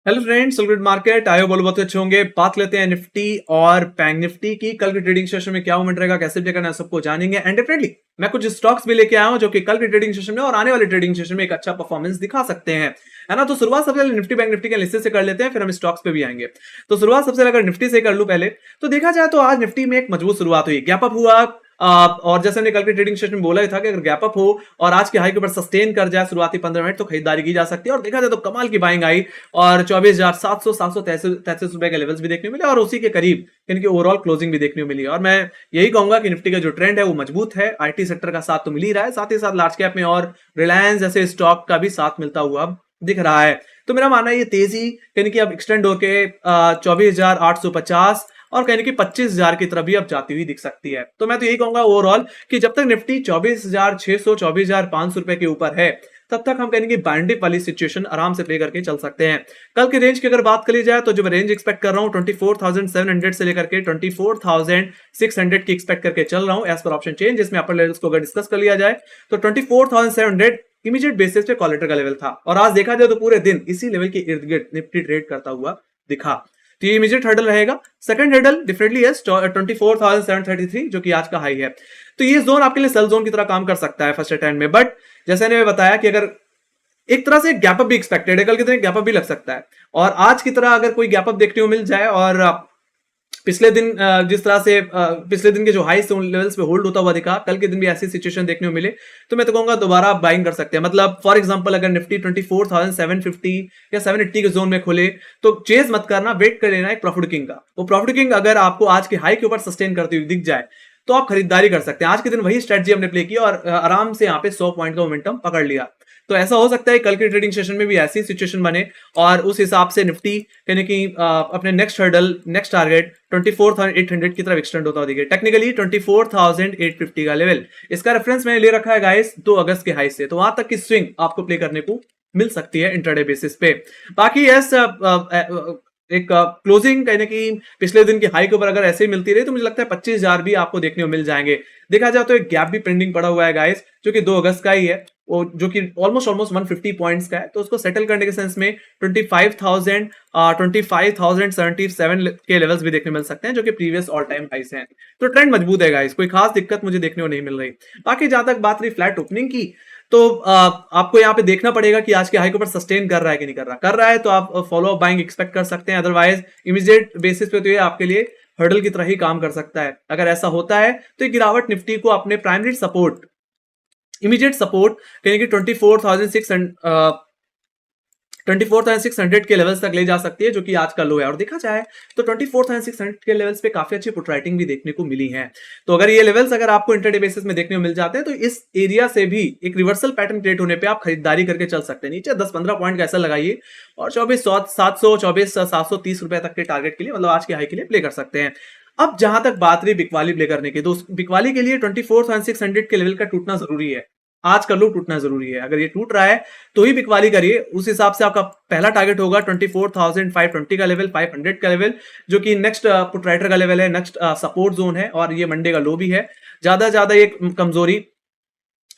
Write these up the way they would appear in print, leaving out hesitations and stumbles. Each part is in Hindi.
हेलो फ्रेंड्स, गुड मार्केट आयो बोलो बहुत अच्छे होंगे। बात लेते हैं निफ्टी और बैंक निफ्टी की। कल के ट्रेडिंग सेशन में क्या मूवमेंट रहेगा, कैसे प्ले करना है, सबको जानेंगे। एंड डेफिनेटली मैं कुछ स्टॉक्स भी लेके आया हूं जो कि कल के ट्रेडिंग सेशन में और आने वाले ट्रेडिंग सेशन में एक अच्छा परफॉर्मेंस दिखा सकते हैं, है ना। तो शुरुआत सबसे पहले निफ्टी बैंक निफ्टी के लिस्ट से कर लेते हैं, फिर हम स्टॉक्स पे भी आएंगे। तो शुरुआत सबसे पहले अगर निफ्टी से कर लूं पहले, तो देखा जाए तो आज निफ्टी में एक मजबूत शुरुआत हुई, गैप अप हुआ। और जैसे हमने कल के ट्रेडिंग सेशन में बोला ही था कि अगर गैप अप हो और आज के हाई के ऊपर सस्टेन कर जाए शुरुआती 15 मिनट, तो खरीदारी की जा सकती है। और देखा जाए तो कमाल की बाइंग आई और 24,700 733 रुपए के लेवल्स भी देखने मिले और उसी के करीब इनकी ओवरऑल क्लोजिंग भी देखने को मिली। और मैं यही कहूंगा कि निफ्टी का जो ट्रेंड है वो मजबूत है। आईटी सेक्टर का साथ तो मिल ही रहा है, साथ ही साथ लार्ज कैप में और रिलायंस जैसे स्टॉक का भी साथ मिलता हुआ दिख रहा है। तो मेरा मानना है ये तेजी यानी कि अब एक्सटेंड होके 24,850 और कहने की 25,000 की तरफ भी अब जाती हुई दिख सकती है। तो मैं तो यही कहूंगा ओवरऑल कि जब तक निफ्टी 24,600 24,500 रुपए के ऊपर है, तब तक हम कहेंगे बाइंडिप वाली सिचुएशन आराम से प्ले करके चल सकते हैं। कल के रेंज की अगर बात करी जाए तो जो मैं रेंज एक्सपेक्ट कर रहा हूं 24,700 से लेकर के 24,600 की एक्सपेक्ट करके चल रहा हूं एज पर ऑप्शन चेंज। जिसमें अपर लेवल्स को अगर डिस्कस कर लिया जाए तो 24,700 इमीडिएट बेसिस पे कॉलेटर का लेवल था और आज देखा जाए तो पूरे दिन इसी लेवल के इर्द गिर्द निफ्टी ट्रेड करता हुआ दिखा। तो ये इमीडिएट हर्डल रहेगा। सेकंड हर्डल डेफिनेटली है 24,733 जो कि आज का हाई है। तो ये जोन आपके लिए सेल जोन की तरह काम कर सकता है फर्स्ट अटेम्प्ट में। बट जैसे मैंने बताया कि अगर एक तरह से गैप अप भी एक्सपेक्टेड है, कल की तरह गैप अप भी लग सकता है। और आज की तरह अगर कोई गैप अप देखने को मिल जाए और पिछले दिन जिस तरह से पिछले दिन के जो हाई लेवल्स पे होल्ड होता हुआ दिखा, कल के दिन भी ऐसी सिचुएशन देखने को मिले, तो मैं तो कहूंगा दोबारा आप बाइंग कर सकते हैं। मतलब फॉर एग्जांपल अगर निफ्टी 24,750 या 780 के जोन में खुले तो चेज मत करना, वेट कर लेना एक प्रॉफिट किंग का। वो प्रॉफिट किंग अगर आपको आज के हाई के ऊपर सस्टेन करती हुई दिख जाए तो आप खरीदारी कर सकते हैं। आज के दिन वही स्ट्रेटजी हमने प्ले की और आराम से यहाँ पे 100 पॉइंट का मोमेंटम पकड़ लिया। तो ऐसा हो सकता है कल के ट्रेडिंग सेशन में भी ऐसी सिचुएशन बने और उस हिसाब से निफ्टी यानी कि अपने नेक्स्ट हर्डल नेक्स्ट टारगेट 24,800 की तरफ एक्सटेंड होता दिखे। टेक्निकली 24,850 का लेवल इसका रेफरेंस मैंने ले रखा है गाइस 2 अगस्त के हाई से, तो वहां तक की स्विंग आपको प्ले करने को मिल सकती है इंट्राडे बेसिस पे। बाकी यस एक क्लोजिंग कहने की पिछले दिन की हाई के ऊपर अगर ऐसे ही मिलती रही तो मुझे लगता है 25,000 भी आपको देखने को मिल जाएंगे। देखा जाए तो एक गैप भी पेंडिंग पड़ा हुआ है गाइस जो कि 2 अगस्त का ही है, वो जो कि ऑलमोस्ट 150 पॉइंट्स का है। तो उसको सेटल करने के सेंस में 25,077 के लेवल्स भी देखने मिल सकते हैं जो कि प्रीवियस ऑल टाइम हाइस हैं। तो ट्रेंड मजबूत है गाइस, कोई खास दिक्कत मुझे देखने को नहीं मिल रही। बाकी जहां तक बात रही फ्लैट ओपनिंग की, तो आपको यहाँ पे देखना पड़ेगा कि आज के हाई के ऊपर सस्टेन कर रहा है कि नहीं कर रहा। कर रहा है तो आप फॉलो अप बाइंग एक्सपेक्ट कर सकते हैं, अदरवाइज इमीडिएट बेसिस पे तो ये आपके लिए हर्डल की तरह ही काम कर सकता है। अगर ऐसा होता है तो ये गिरावट निफ्टी को अपने प्राइमरी सपोर्ट इमीडिएट सपोर्ट यानी कि 24,600 के लेवल्स तक ले जा सकती है जो कि आज का लो है। और देखा जाए तो 24,600 के लेवल्स पे काफी अच्छी पुट राइटिंग भी देखने को मिली है। तो अगर ये लेवल्स अगर आपको इंटरडे बेसिस में देखने को मिल जाते हैं तो इस एरिया से भी एक रिवर्सल पैटर्न क्रिएट होने पे आप खरीदारी करके चल सकते हैं। नीचे 10-15 पॉइंट का ऐसा लगाइए और 24,700 24,730 रुपए तक के टारगेट के लिए मतलब आज के हाई के लिए प्ले कर सकते हैं। अब जहां तक बात रही बिकवाली प्ले करने की, तो बिकवाली के लिए 24,600 के लेवल का टूटना जरूरी है। आज का लो टूटना जरूरी है। अगर ये टूट रहा है तो ही बिकवाली करिए। उस हिसाब से आपका पहला टारगेट होगा 24,520 का लेवल, 500 का लेवल जो कि नेक्स्ट पुट राइटर का लेवल है, नेक्स्ट सपोर्ट जोन है और ये मंडे का लो भी है। ज्यादा ये कमजोरी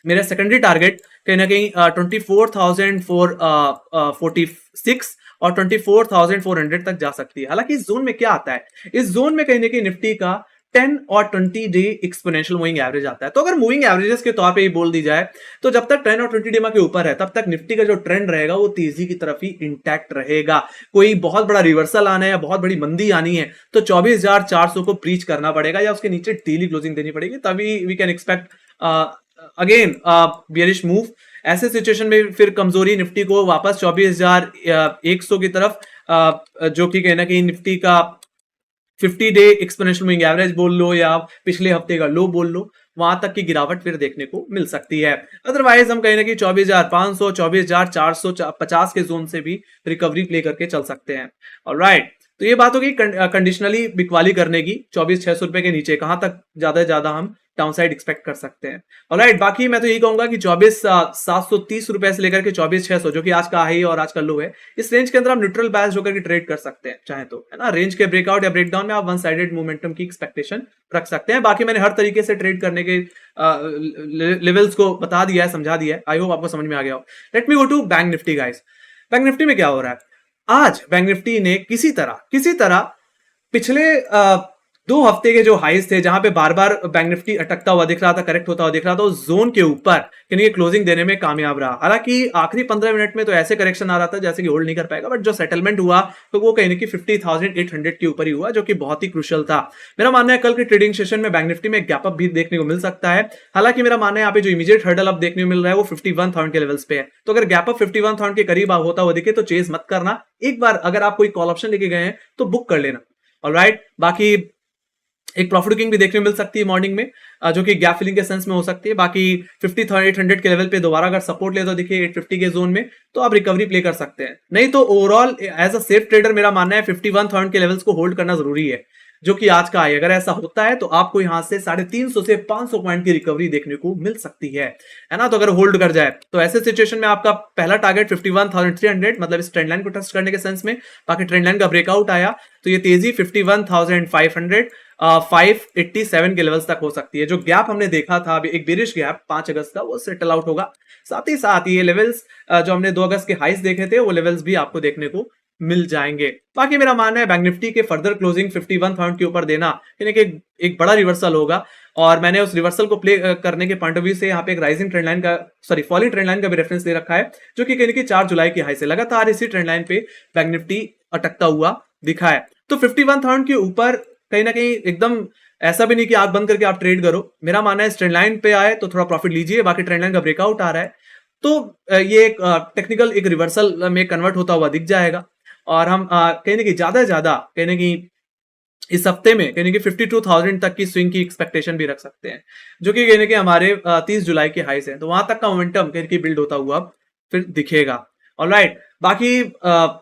मेरा सेकेंडरी टारगेट कहीं ना कहीं 24,446 और 24,400 तक जा सकती है। हालांकि इस जोन में क्या आता है, इस जोन में कहीं ना कहीं निफ्टी का 10 और 20 डे एक्सपोनेंशियल मूविंग एवरेज आता है। तो अगर मूविंग एवरेजेस के तौर पे ये बोल दी जाए तो जब तक 10 और 20 डे के ऊपर है तब तक निफ्टी का जो ट्रेंड रहेगा वो तेजी की तरफ ही इंटैक्ट रहेगा। कोई बहुत बड़ा रिवर्सल आना है या बहुत बड़ी मंदी आनी है तो 24,400 को ब्रीच करना पड़ेगा या उसके नीचे डेली क्लोजिंग देनी पड़ेगी, तभी we can expect again bearish move. ऐसे सिचुएशन में फिर कमजोरी निफ्टी को वापस 24,100 की तरफ जो कि कहना कि निफ्टी का 50 डे एक्सपोनेंशियल मूविंग एवरेज बोल लो या पिछले हफ्ते का लो बोल लो, वहां तक की गिरावट फिर देखने को मिल सकती है। अदरवाइज हम कहीं ना कहीं 24,500 24,450 के जोन से भी रिकवरी प्ले करके चल सकते हैं। ऑलराइट, तो ये बात होगी कंडीशनली बिकवाली करने की। 24,600 रुपए के नीचे कहां तक ज्यादा से ज्यादा हम डाउनसाइड एक्सपेक्ट कर सकते हैं। ऑलराइट, बाकी मैं तो यही कहूंगा कि 24,730 रुपए से लेकर के 24,600 जो कि आज का हाई और आज का लो है, इस रेंज के अंदर आप न्यूट्रल बैलेंस होकर के ट्रेड कर सकते हैं चाहे तो, है ना। रेंज के ब्रेकआउट या ब्रेकडाउन में आप वन साइडेड मोमेंटम की एक्सपेक्टेशन रख सकते हैं। बाकी मैंने हर तरीके से ट्रेड करने के लेवल्स को बता दिया है, समझा दिया है। आई होप आपको समझ में आ गया हो। Let me go to Bank Nifty guys. Bank Nifty में क्या हो रहा है, आज बैंक निफ्टी ने किसी तरह पिछले 2 हफ्ते के जो हाईज थे, जहां पे बार बार बैंक निफ्टी अटकता हुआ दिख रहा था, करेक्ट होता हुआ दिख रहा था, उस जोन के ऊपर यानी कि क्लोजिंग देने में कामयाब रहा। हालांकि आखिरी 15 मिनट में तो ऐसे करेक्शन आ रहा था जैसे कि होल्ड नहीं कर पाएगा, बट जो सेटलमेंट हुआ तो वो कहीं ना कि 50,800 के ऊपर ही हुआ, जो कि बहुत ही क्रुशियल था। मेरा मानना है कल के ट्रेडिंग सेशन में बैंक निफ्टी में गैप अप भी देखने को मिल सकता है। हालांकि मेरा मानना है यहाँ पे जो इमीडिएट हर्डल अप देखने को मिल रहा है वो 51,000 के लेवल्स पे है। तो अगर गैप अप 51,000 के करीब होता हुआ दिखे तो चेज मत करना। एक बार अगर आप कोई कॉल ऑप्शन लेके गए हैं तो बुक कर लेना। ऑलराइट, बाकी एक प्रॉफिट बुकिंग भी देखने को मिल सकती है मॉर्निंग में, जो कि गैप फिलिंग के सेंस में हो सकती है। बाकी 50,800 के लेवल पे दोबारा अगर सपोर्ट ले तो देखिए 850 के जोन में, तो आप रिकवरी प्ले कर सकते हैं। नहीं तो overall as a safe trader मेरा मानना है 51,000 के लेवल्स को होल्ड करना जरूरी है, जो कि आज का है। अगर ऐसा होता है तो आपको यहां से 350 से 500 पॉइंट की रिकवरी देखने को मिल सकती है ना। तो अगर होल्ड कर जाए तो ऐसे सिचुएशन में आपका पहला टारगेट 51,300, मतलब इस ट्रेंड लाइन को टेस्ट करने के सेंस में। बाकी ट्रेंड लाइन का ब्रेकआउट आया तो ये तेजी 51,500 587 के लेवल्स तक हो सकती है। जो गैप हमने देखा था अभी, एक बेरिश गैप 5 अगस्त का, वो सेटल आउट होगा। साथ ही साथ ये लेवल्स जो हमने 2 अगस्त के हाइस देखे थे, वो लेवल्स भी आपको देखने को मिल जाएंगे। बाकी मेरा मानना है बैंक निफ्टी के फर्दर क्लोजिंग 51,000 के ऊपर देना यानी कि एक बड़ा रिवर्सल होगा, और मैंने उस रिवर्सल को प्ले करने के पॉइंट ऑफ व्यू से यहाँ पे एक राइजिंग ट्रेंड लाइन का, सॉरी फॉलिंग ट्रेंड लाइन का भी रेफरेंस दे रखा है, जो कि कहीं कि 4 जुलाई की हाई से लगातार इसी ट्रेंड लाइन पे बैंक निफ्टी अटकता हुआ दिखा है। तो 51,000 के ऊपर कहीं ना कहीं एकदम ऐसा भी नहीं कि आंख बंद करके आप ट्रेड करो। मेरा मानना है इस ट्रेंड लाइन पे आए तो थोड़ा प्रॉफिट लीजिए। बाकी ट्रेंड लाइन का ब्रेकआउट आ रहा है तो ये एक टेक्निकल एक रिवर्सल में कन्वर्ट होता हुआ दिख जाएगा, और हम कहीं ना कहीं ज्यादा कहीं ना कहीं इस हफ्ते में कहीं कि 52,000 तक की स्विंग की एक्सपेक्टेशन भी रख सकते हैं, जो कि कहीं कि हमारे 30 जुलाई के हाई से, तो वहां तक का मोमेंटम कहीं कि बिल्ड होता हुआ फिर दिखेगा। ऑलराइट, बाकी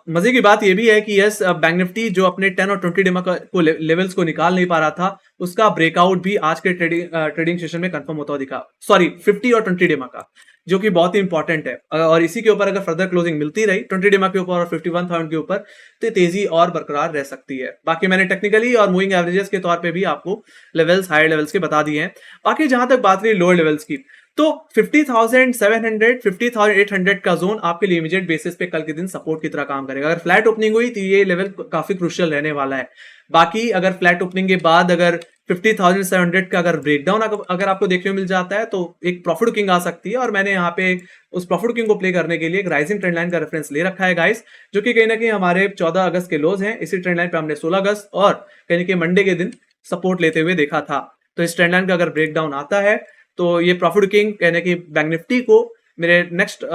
मजे की बात यह भी है कि यस बैंक निफ्टी जो अपने 10 और 20 डेमा को लेवल्स को निकाल नहीं पा रहा था, उसका ब्रेकआउट भी आज के ट्रेडिंग सेशन में कंफर्म होता हुआ दिखा। सॉरी 50 और 20 डेमा का, जो कि बहुत ही इंपॉर्टेंट है। और इसी के ऊपर अगर फर्दर क्लोजिंग मिलती रही 20 डेमा के ऊपर और 51,000 के ऊपर, तो तेजी और बरकरार रह सकती है। बाकी मैंने टेक्निकली और मूविंग एवरेजेस के तौर पे भी आपको लेवल्स हायर लेवल्स के बता दिए हैं। बाकी जहां तक बात रही लोअर लेवल्स की, तो 50,700 50,800 का जोन आपके लिए इमीडिएट बेसिस पे कल के दिन सपोर्ट की तरह काम करेगा। अगर फ्लैट ओपनिंग हुई तो ये लेवल काफी क्रुशियल रहने वाला है। बाकी अगर फ्लैट ओपनिंग के बाद अगर 50,700 का अगर ब्रेकडाउन अगर आपको देखने को मिल जाता है, तो एक प्रॉफिट बुकिंग आ सकती है। और मैंने यहाँ पे उस प्रॉफिट बुकिंग को प्ले करने के लिए एक राइजिंग ट्रेंड लाइन का रेफरेंस ले रखा है गाइस, जो कि कहीं ना कहीं हमारे 14 अगस्त के लोज हैं। इसी ट्रेंड लाइन पे हमने 16 अगस्त और कहीं ना कहीं मंडे के दिन सपोर्ट लेते हुए देखा था। तो इस ट्रेंड लाइन का अगर ब्रेकडाउन आता है तो ये प्रॉफिट बुकिंग कहने की बैंक निफ्टी को मेरे next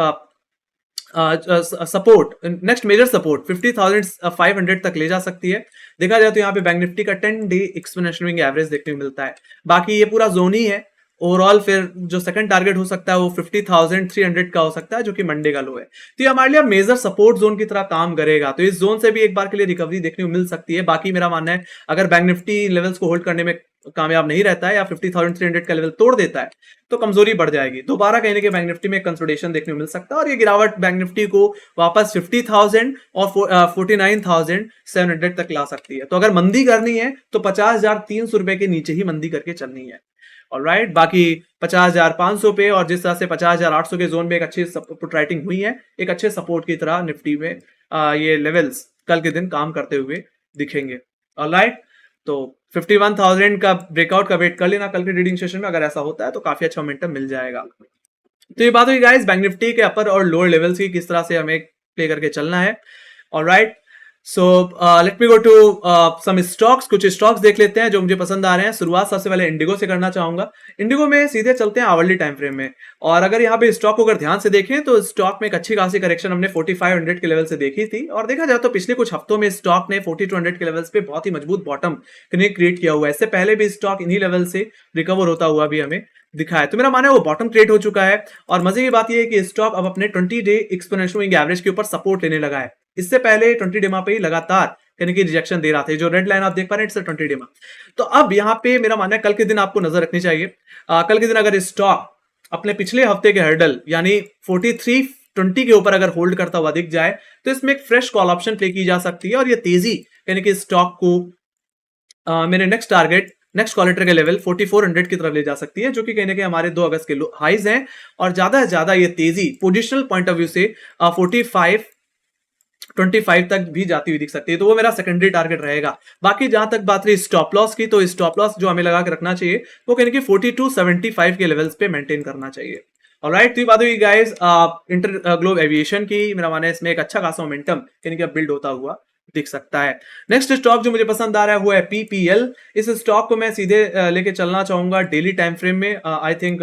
support, next major support 50,500 तक ले जा सकती है। देखा जाए तो यहाँ पे बैंक निफ्टी का 10 डे एक्सपोनेंशियल मूविंग एवरेज देखने को मिलता है। बाकी ये पूरा जोन ही है। ओवरऑल फिर जो सेकंड टारगेट हो सकता है वो 50,300 का हो सकता है, जो कि मंडे का लो है। तो ये हमारे लिए मेजर सपोर्ट जोन की तरह काम करेगा। तो इस जोन से भी एक बार के लिए रिकवरी देखने को मिल सकती है। बाकी मेरा मानना है अगर बैंक निफ्टी लेवल्स को होल्ड करने में कामयाब नहीं रहता है या 50,300 का लेवल तोड़ देता है, तो कमजोरी बढ़ जाएगी। दोबारा कहने के बैंक निफ्टी में कंसोलिडेशन देखने को मिल सकता है, और ये गिरावट बैंक निफ्टी को वापस 50,000 और 49,700 तक ला सकती है। तो अगर मंदी करनी है तो 50,300 रुपए के नीचे ही मंदी करके चलनी है। ऑलराइट, बाकी 50,500 पे और जिस तरह से 50,800 के जोन में एक अच्छी पुट राइटिंग हुई है, एक अच्छे सपोर्ट की तरह निफ्टी में ये लेवल्स कल के दिन काम करते हुए दिखेंगे। ऑलराइट, तो 51,000 का ब्रेकआउट का वेट कर लेना कल के ट्रेडिंग सेशन में। अगर ऐसा होता है तो काफी अच्छा मोमेंटम मिल जाएगा। तो ये बात हुई गाइस बैंक निफ्टी के अपर और लोअर लेवल्स की, किस तरह से हमें प्ले करके चलना है। Alright, so let me go to some stocks. कुछ स्टॉक्स देख लेते हैं जो मुझे पसंद आ रहे हैं। शुरुआत सबसे पहले इंडिगो से करना चाहूंगा। इंडिगो में सीधे चलते हैं आवरली टाइम फ्रेम में, और अगर यहाँ पे स्टॉक को अगर ध्यान से देखें तो स्टॉक में एक अच्छी खासी करेक्शन हमने 4500 के लेवल से देखी थी। और देखा जाए तो पिछले कुछ हफ्तों में स्टॉक ने 4200 के लेवल्स पे बहुत ही मजबूत बॉटम क्रिएट किया हुआ है। इससे पहले भी स्टॉक इन्हीं लेवल से रिकवर होता हुआ भी हमें दिखा है। तो मेरा मानना है वो बॉटम क्रिएट हो चुका है। और मजे की बात यह है कि स्टॉक अब अपने 20 डे एक्सपोनेंशियल मूविंग एवरेज के ऊपर सपोर्ट लेने लगा है। इससे पहले 20 डेमा पे ही लगातार यानी कि रिजेक्शन दे रहा था। जो रेड लाइन आप देख पा रहे हैं, 20 डेमा। तो अब यहाँ पे मेरा मानना है कल के दिन आपको नजर रखनी चाहिए। कल के दिन अगर स्टॉक अपने पिछले हफ्ते के हर्डल यानी 4320 के ऊपर अगर होल्ड करता हुआ दिख जाए, तो इसमें एक फ्रेश कॉल ऑप्शन प्ले की जा सकती है। और ये तेजी यानी कि स्टॉक को मेरे नेक्स्ट टारगेट, नेक्स्ट क्वालिटर के लेवल 4400 की तरफ ले जा सकती है, जो कि कहीं ना कहीं हमारे 2 अगस्त के हाईज हैं। और ज्यादा से ज्यादा ये तेजी पोजिशनल पॉइंट ऑफ व्यू से 45 25 तक भी जाती हुई दिख सकती है, तो वो मेरा सेकेंडरी टारगेट रहेगा। बाकी जहां तक बात रही स्टॉप लॉस की, तो स्टॉप लॉस जो हमें लगा के रखना चाहिए वो कहने की 42.75 के लेवल्स पे मेंटेन करना चाहिए। ऑलराइट, तो ये बात हुई गाइस इंटर ग्लोब एविएशन की। मेरा मानना है इसमें एक अच्छा खासा मोमेंटम यानी कि बिल्ड होता हुआ दिख सकता है। नेक्स्ट स्टॉक जो मुझे पसंद आ रहा है वो है पीपीएल। इस स्टॉक को मैं सीधे लेके चलना चाहूंगा डेली टाइम फ्रेम में। आई थिंक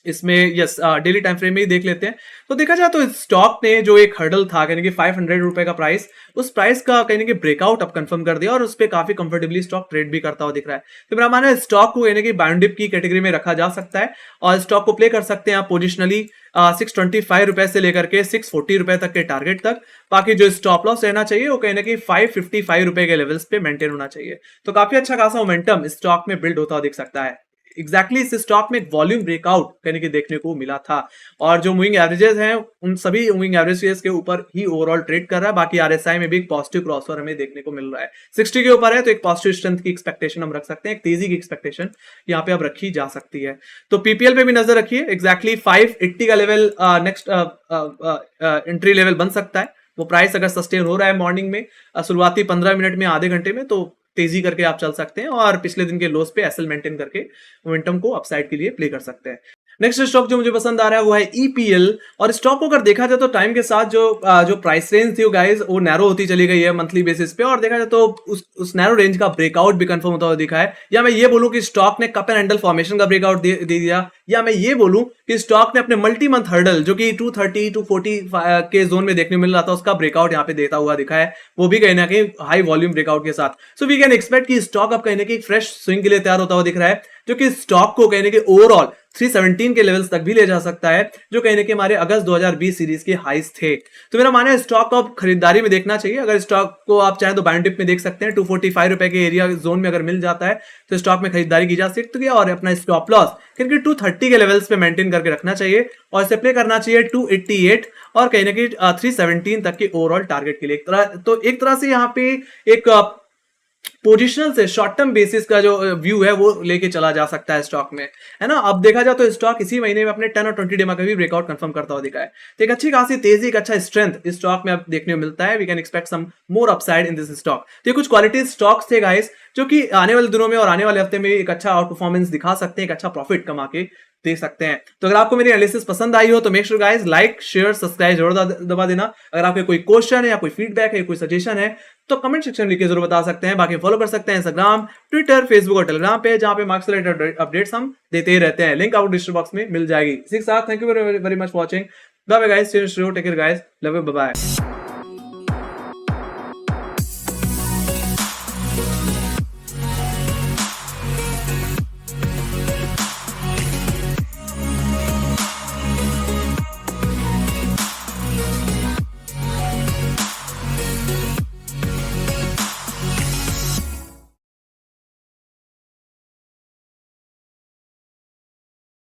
इसमें यस डेली टाइम फ्रेम में ही देख लेते हैं। तो देखा जाए तो इस स्टॉक ने जो एक हर्डल था कहने कि 500 रुपए का प्राइस, उस प्राइस का कहने कि ब्रेकआउट अब कंफर्म कर दिया और उस पर काफी कंफर्टेबली स्टॉक ट्रेड भी करता हुआ दिख रहा है। तो मेरा मानना है स्टॉक को कहने की बाउंड डिप की कैटेगरी में रखा जा सकता है और स्टॉक को प्ले कर सकते हैं आप पोजिशनली 625 रुपए से लेकर के 640 रुपए तक के टारगेट तक। बाकी जो स्टॉप लॉस रहना चाहिए वो कहने की 555 रुपए के लेवल्स पे मेंटेन होना चाहिए। तो काफी अच्छा खासा मोमेंटम स्टॉक में बिल्ड होता हुआ दिख सकता है। एग्जैक्टली इस स्टॉक में एक वॉल्यूम ब्रेकआउट कहने के देखने को मिला था और जो मूविंग एवरेजेस हैं उन सभी मूविंग एवरेजेस के ऊपर ही ओवरऑल ट्रेड कर रहा है। बाकी आरएसआई में भी एक पॉजिटिव क्रॉसओवर हमें देखने को मिल रहा है। 60 के ऊपर है तो एक पॉजिटिव स्ट्रेंथ की एक्सपेक्टेशन हम रख सकते हैं, एक तेजी की एक्सपेक्टेशन यहाँ पे अब रखी जा सकती है। तो पीपीएल पे भी नजर रखिए, एग्जैक्टली 580 का लेवल नेक्स्ट एंट्री लेवल बन सकता है। वो प्राइस अगर सस्टेन हो रहा है मॉर्निंग में शुरुआती 15 मिनट में आधे घंटे में, तो तेजी करके आप चल सकते हैं और पिछले दिन के लोस पे एसएल मेंटेन करके मोमेंटम को अपसाइड के लिए प्ले कर सकते हैं। नेक्स्ट स्टॉक जो मुझे पसंद आ रहा है वो है ईपीएल। और स्टॉक को अगर देखा जाए तो टाइम के साथ जो प्राइस रेंज थी वो गाइस वो नैरो होती चली गई है मंथली बेसिस पे, और देखा जाए तो उस नैरो रेंज का ब्रेकआउट भी कंफर्म होता हुआ दिखा है। या मैं ये बोलूं कि स्टॉक ने कप एंड हैंडल फॉर्मेशन का ब्रेकआउट दे दिया, या मैं ये बोलूं कि स्टॉक ने अपने मल्टी मंथ हर्डल जो कि 230 240 के जोन में देखने को मिल रहा था उसका ब्रेकआउट यहाँ पे देता हुआ दिखा है, वो भी कहीं ना कहीं हाई वॉल्यूम ब्रेकआउट के साथ। सो वी कैन एक्सपेक्ट कि स्टॉक अब कहीं ना कहीं फ्रेश स्विंग के लिए तैयार होता हुआ दिख रहा है, जो कि स्टॉक को कहने के ओवरऑल 317 के लेवल्स तक भी ले जा सकता है, जो कहने के हमारे अगस्त 2020 सीरीज के हाईस थे। तो मेरा मानना है स्टॉक को अब खरीदारी में देखना चाहिए। अगर स्टॉक को आप चाहें तो बाइंड डिप में देख सकते हैं, 245 रुपए के एरिया जोन में अगर मिल जाता है तो स्टॉक में खरीदारी की जा सकती है और अपना स्टॉप लॉस क्योंकि 230 के लेवल्स पे मेंटेन करके रखना चाहिए और इसे प्ले करना चाहिए 288 और कहीं ना कहीं 317 तक के ओवरऑल टारगेट के लिए। एक तरह से यहाँ पे एक पोजिशनल से शॉर्ट टर्म बेसिस का जो व्यू है वो लेके चला जा सकता है स्टॉक में, है ना। अब देखा जाए तो स्टॉक इसी महीने में अपने 10 और 20 डे का भी ब्रेकआउट कंफर्म करता हुआ दिखा है। तो एक अच्छी खासी तेजी, एक अच्छा स्ट्रेंथ इस स्टॉक में अब देखने को मिलता है। We can expect some more upside in this stock. तो ये कुछ क्वालिटी स्टॉक्स थे गाइस जो कि आने वाले दिनों में और आने वाले हफ्ते में एक अच्छा आउट परफॉर्मेंस दिखा सकते हैं, एक अच्छा प्रॉफिट कमा के दे सकते हैं। तो अगर आपको मेरी एनालिसिस पसंद आई हो तो make sure guys like share subscribe जरूर दबा देना। अगर आपके कोई क्वेश्चन है या कोई फीडबैक है, कोई सजेशन है तो कमेंट सेक्शन में लिख के जरूर बता सकते हैं। बाकी फॉलो कर सकते हैं इंस्टाग्राम, ट्विटर, फेसबुक और टेलीग्राम पे, जहां पे मार्क्स रिलेटेड अपडेट्स हम देते ही रहते हैं। लिंक आउट डिस्क्रिप्शन बॉक्स में मिल जाएगी। इसी के साथ thank you very much for watching. Bye bye guys, take care guys, love you, bye bye.